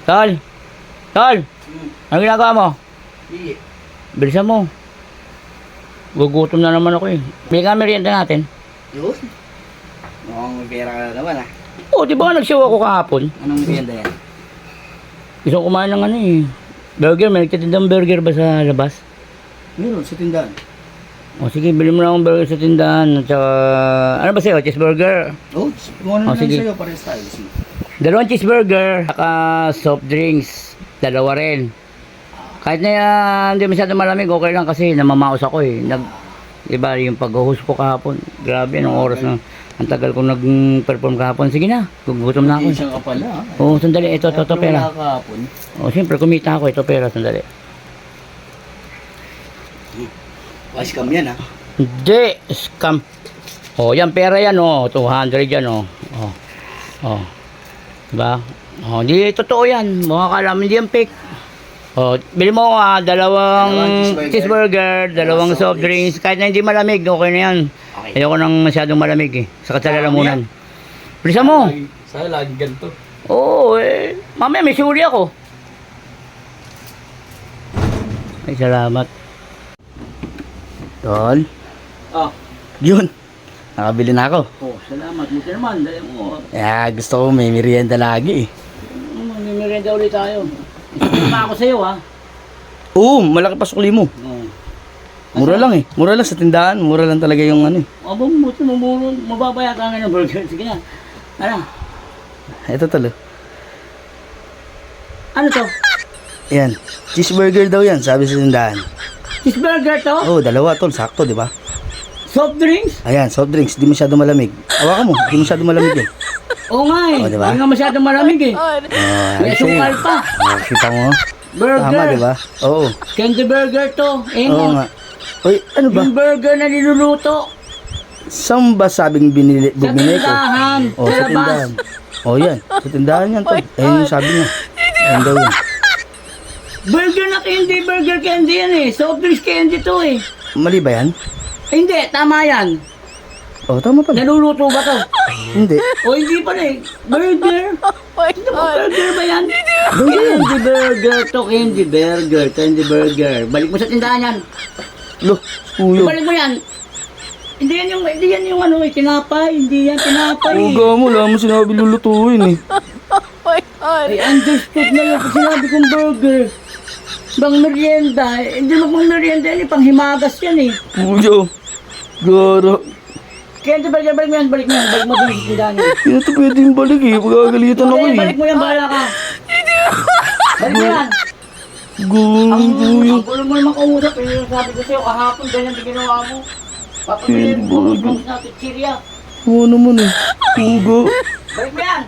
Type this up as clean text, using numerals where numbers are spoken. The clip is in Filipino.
Tol! Tol! Ano ginagawa mo? Hindi. Bilisan mo. Gugutom na naman ako eh. Bigyan merienda natin. Yun. Mukhang may pera ka na naman ah. Oo, di ba nagsiyaw ako kahapon? Anong merienda yan? Gusto ko kumain ng ano eh. Burger, may nagtitindang burger ba sa labas? Meron sa tindahan. O sige, bili mo na akong burger sa tindahan. At saka, ano ba sa'yo? Cheeseburger? Oh, kung ano Oh, na sige. sa'yo, pares tayo. Sige. 2 cheeseburger. Saka soft drinks. 2 rin. Kahit na hindi masyado malamig, okay lang kasi namamaos ako eh. Diba, yung pag-host ko kahapon. Grabe, anong oras na. Ang tagal kong nag-perform kahapon. Sige na, gugutom na ako. Isang ka pala ah. Oo, sandali. Ito pera. Wala kahapon. Oo, siyempre, kumita ako. Ito pera, sandali. Scam yan ah. Hindi, scam. Oh, yan pera yan oh. 200 yan oh. Oh. Oh. Diba? Oh, hindi totoo yan. Mga kalam, hindi yan fake. Oh, bili mo 2 cheeseburger, 2 soft drinks. Kahit na hindi malamig, okay na yan. Okay. Ayoko nang masyadong malamig eh. Sa katalalamunan. Bilisan mo. Sa'yo lagi ganito. Oo, eh. Mamaya may suri ako. Ay, salamat. Tol. Ah. Yun. Nakabili na ako. Oh, salamat. Buti naman. Dali mo. Gusto ko may merienda lagi eh. May merienda ulit tayo. Isipin ako sa'yo ha. Oo, malaki pa sukli mo. Mura lang eh. Mura lang sa tindahan. Mura lang talaga yung ano eh. Abang buti mo mababaya ka nga ng burger. Sige na. Ano? Ito talo. Ano to? Ayan. Cheeseburger daw yan, sabi sa tindahan. Cheeseburger to? Oo, 2 tol. Sakto, di ba? Soft drinks? Ayan, soft drinks. Di masyado malamig. Hawakan mo. Di masyado malamig eh. Oo nga eh. Oh, diba? Hindi nga masyadong malamig eh. May ayos eh. asukal pa. Kita mo? Burger. Tama, di ba? Oo. Candy burger to. Oo nga. Uy, ano ba? Yung burger na niluluto. Saan ba sabing bumili Sa ko? tindahan. Oh, Sa sa labas. tindahan. Oh, yan. Sa tindahan yan, tol. Ayun yung sabi niya. Ayun daw yun. Burger na candy. Burger candy yan eh. Soft drinks candy to eh. Mali ba yan? Hindi. Tama yan. Oh, tama pala. Naluluto ba to? Hindi. O hindi pala eh. Burger. Hindi ba burger ba yan? Burger yan. Candy burger to. Candy burger. Candy burger. Balik mo sa tindahan yan. Lo, kuyo. Balik mo yan. Hindi yan yung ano eh. Tinapay. Hindi yan tinapay eh. Uga mo, wala mo sinabi lulutuin eh. Ay, understood na yung sinabi kong burger. Bang merienda. Hindi mo pang merienda yan eh. Panghimagas yan eh. Kuyo. Gara. Candy burger. Balik mo yan. Balik mo yan. Balik mo din sa tindahan yan. Hindi ito pwedeng balik eh. Pagkagalitan ako Okay, eh. balik mo yan. Bahala ka. Balik mo yan. Gawin kuyo. Ang gulo mo naman kausap. Eh, sabi ko sa'yo, kahapon ganyan din ginawa mo. Papagalitin mo. Natin, Syria. Oo naman eh. Uga. Balik mo yan.